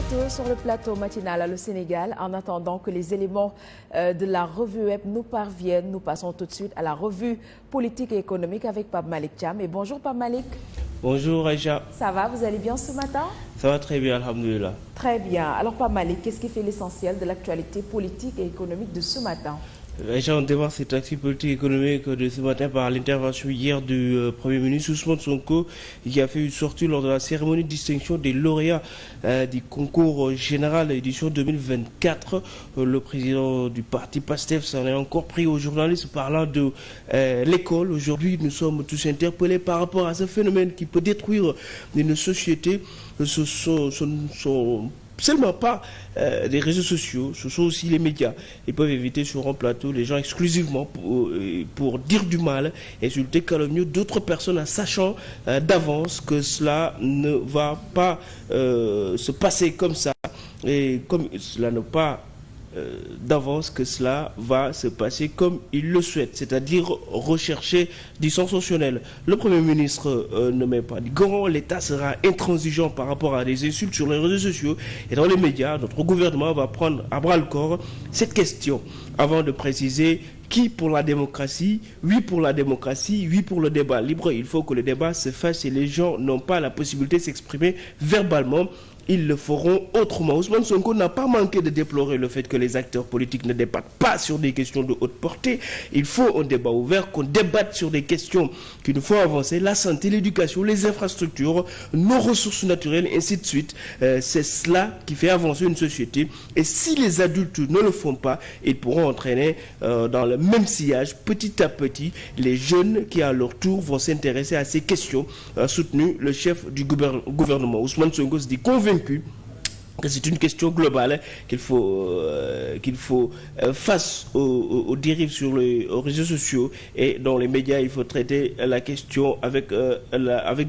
retour sur le plateau matinal à le Sénégal. En attendant que les éléments de la revue web nous parviennent, nous passons tout de suite à la revue politique et économique avec Pape Malick Thiam. Et bonjour Pape Malick. Bonjour Aïcha. Ça va, vous allez bien ce matin? Ça va très bien, alhamdoulilah. Très bien. Alors Pape Malick, qu'est-ce qui fait l'essentiel de l'actualité politique et économique de ce matin? Aïcha, on démarre cette activité politique et économique de ce matin par l'intervention hier du Premier ministre Ousmane Sonko, qui a fait une sortie lors de la cérémonie de distinction des lauréats du concours général édition 2024. Le président du parti PASTEF s'en est encore pris aux journalistes parlant de l'école. Aujourd'hui, nous sommes tous interpellés par rapport à ce phénomène qui peut détruire une société. Ce sont seulement pas les réseaux sociaux, ce sont aussi les médias. Ils peuvent éviter sur un plateau les gens exclusivement pour dire du mal, insulter, calomnier d'autres personnes en sachant d'avance que cela ne va pas se passer comme ça, et comme cela ne pas d'avance que cela va se passer comme il le souhaite, c'est-à-dire rechercher du sensationnel. Le Premier ministre ne met pas du gant, l'État sera intransigeant par rapport à des insultes sur les réseaux sociaux et dans les médias. Notre gouvernement va prendre à bras le corps cette question avant de préciser qui pour la démocratie, oui pour la démocratie, oui pour le débat libre. Il faut que le débat se fasse et les gens n'ont pas la possibilité de s'exprimer verbalement. Ils le feront autrement. Ousmane Sonko n'a pas manqué de déplorer le fait que les acteurs politiques ne débattent pas sur des questions de haute portée. Il faut un débat ouvert, qu'on débatte sur des questions qui nous font avancer, la santé, l'éducation, les infrastructures, nos ressources naturelles, ainsi de suite. C'est cela qui fait avancer une société. Et si les adultes ne le font pas, ils pourront entraîner dans le même sillage, petit à petit, les jeunes qui à leur tour vont s'intéresser à ces questions, a soutenu le chef du gouvernement. Ousmane Sonko se dit convaincu que c'est une question globale qu'il faut face aux dérives sur les réseaux sociaux et dans les médias. Il faut traiter la question avec de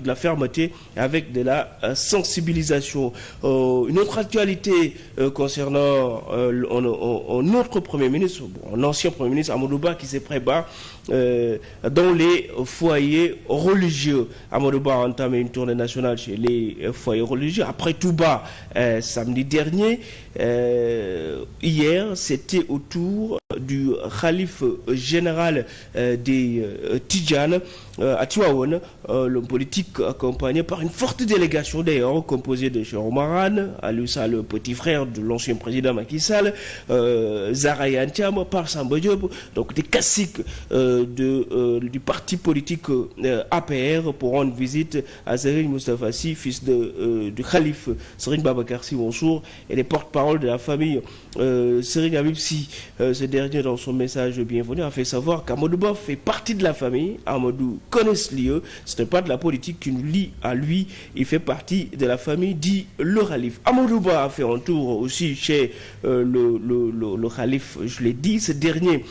la fermeté, avec de la sensibilisation. Une autre actualité concernant un autre Premier ministre, un ancien Premier ministre, Amadou Ba, qui se prépare dans les foyers religieux. Amadou Ba a entamé une tournée nationale chez les foyers religieux. Après Touba, samedi dernier, hier, c'était au tour du khalife général des Tidjanes à Tivaouane, l'homme politique accompagné par une forte délégation d'ailleurs composée de Cheikh Oumar, Alussa, le petit frère de l'ancien président Macky Sall, Zahra Thiam, par Samba Diop, donc des caciques du parti politique APR pour rendre visite à Serigne Moustapha Sy, fils du khalife Serigne Babacar Sy Mansour, et les porte-parole de la famille Serigne Habib Sy. Ce dernier, dans son message bienvenu, a fait savoir qu'Amadou Ba fait partie de la famille. Amadou connaît ce lieu, ce n'est pas de la politique qui nous lie à lui, il fait partie de la famille, dit le khalife. Amadou Ba a fait un tour aussi chez le khalife, je l'ai dit. Ce dernier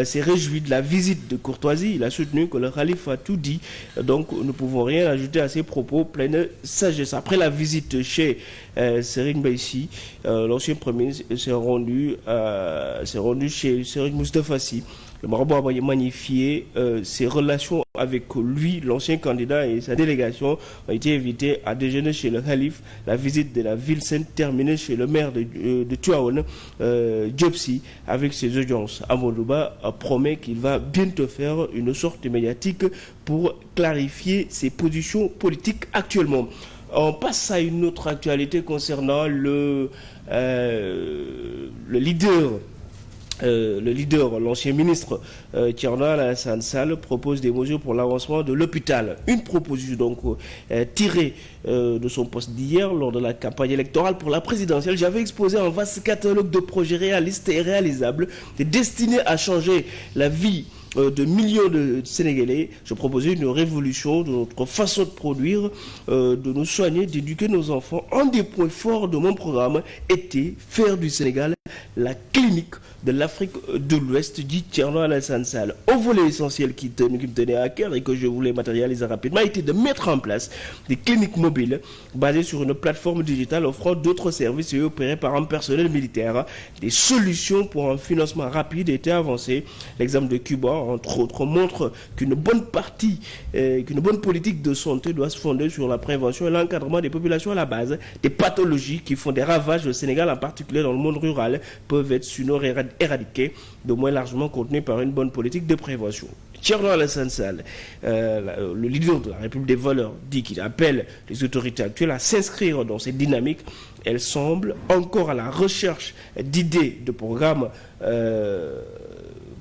s'est réjoui de la visite de courtoisie. Il a soutenu que le khalife a tout dit, donc nous ne pouvons rien ajouter à ses propos pleins de sagesse. Après la visite chez Serigne Baïsi, l'ancien premier ministre s'est rendu chez Serigne Moustapha Sy. Le marabout a magnifié ses relations avec lui. L'ancien candidat et sa délégation ont été invités à déjeuner chez le khalife. La visite de la ville sainte terminée chez le maire de Tivaouane, Diop Sy, avec ses audiences. Amadou Ba promet qu'il va bientôt faire une sortie médiatique pour clarifier ses positions politiques actuellement. On passe à une autre actualité concernant le leader, l'ancien ministre Thierno Alassane Sall propose des mesures pour l'avancement de l'hôpital. Une proposition donc tirée de son poste d'hier lors de la campagne électorale pour la présidentielle. J'avais exposé un vaste catalogue de projets réalistes et réalisables destinés à changer la vie de millions de Sénégalais. Je proposais une révolution de notre façon de produire, de nous soigner, d'éduquer nos enfants. Un des points forts de mon programme était faire du Sénégal la clinique de l'Afrique de l'Ouest, dit Thierno Alassane Sall. Au volet essentiel qui me tenait à cœur et que je voulais matérialiser rapidement était de mettre en place des cliniques mobiles basées sur une plateforme digitale offrant d'autres services et opérées par un personnel militaire. Des solutions pour un financement rapide étaient avancées. L'exemple de Cuba, entre autres, montre qu'une bonne politique de santé doit se fonder sur la prévention et l'encadrement des populations à la base. Des pathologies qui font des ravages au Sénégal, en particulier dans le monde rural, peuvent être sinon éradiquées, de moins largement contenues par une bonne politique de prévention. Thierno Alassane Sall, le leader de la République des valeurs, dit qu'il appelle les autorités actuelles à s'inscrire dans cette dynamique. Elle semble encore à la recherche d'idées, de programmes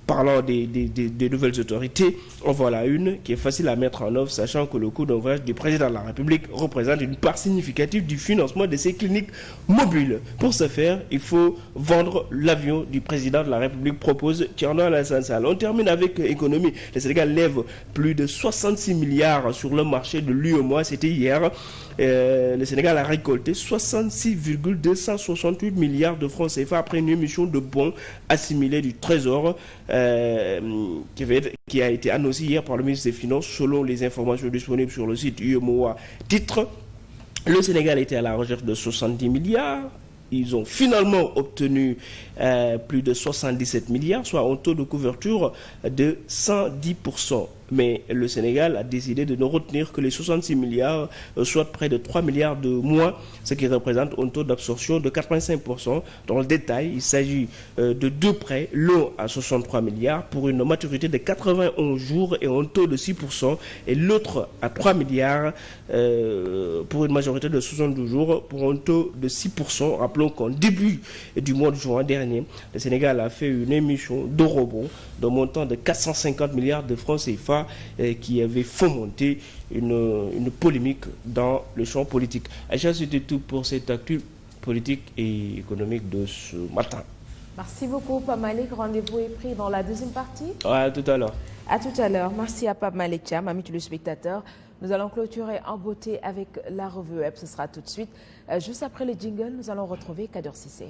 parlant des nouvelles autorités. En voilà une qui est facile à mettre en œuvre, sachant que le coût d'un voyage du président de la République représente une part significative du financement de ces cliniques mobiles. Pour ce faire, il faut vendre l'avion du président de la République, propose Thierno Alassane Sall. On termine avec économie. Le Sénégal lève plus de 66 milliards sur le marché de l'UEMOA. C'était hier. Le Sénégal a récolté 66,268 milliards de francs CFA après une émission de bons assimilés du Trésor qui a été annoncée hier par le ministre des Finances selon les informations disponibles sur le site UEMOA. Titre: le Sénégal était à la recherche de 70 milliards. Ils ont finalement obtenu plus de 77 milliards, soit un taux de couverture de 110%. Mais le Sénégal a décidé de ne retenir que les 66 milliards, soit près de 3 milliards de moins, ce qui représente un taux d'absorption de 85%. Dans le détail, il s'agit de deux prêts, l'un à 63 milliards pour une maturité de 91 jours et un taux de 6%, et l'autre à 3 milliards pour une majorité de 72 jours pour un taux de 6%. Rappelons qu'en début du mois de juin dernier, le Sénégal a fait une émission d'eurobonds d'un montant de 450 milliards de francs CFA qui avait fomenté une polémique dans le champ politique. Aïcha, c'était tout pour cette actu politique et économique de ce matin. Merci beaucoup, Pape Malick. Rendez-vous est pris dans la deuxième partie. À tout à l'heure. À tout à l'heure. Merci à Pape Malick Thiam, amis téléspectateurs. Nous allons clôturer en beauté avec la revue web. Ce sera tout de suite. Juste après le jingle, nous allons retrouver Kader Cissé.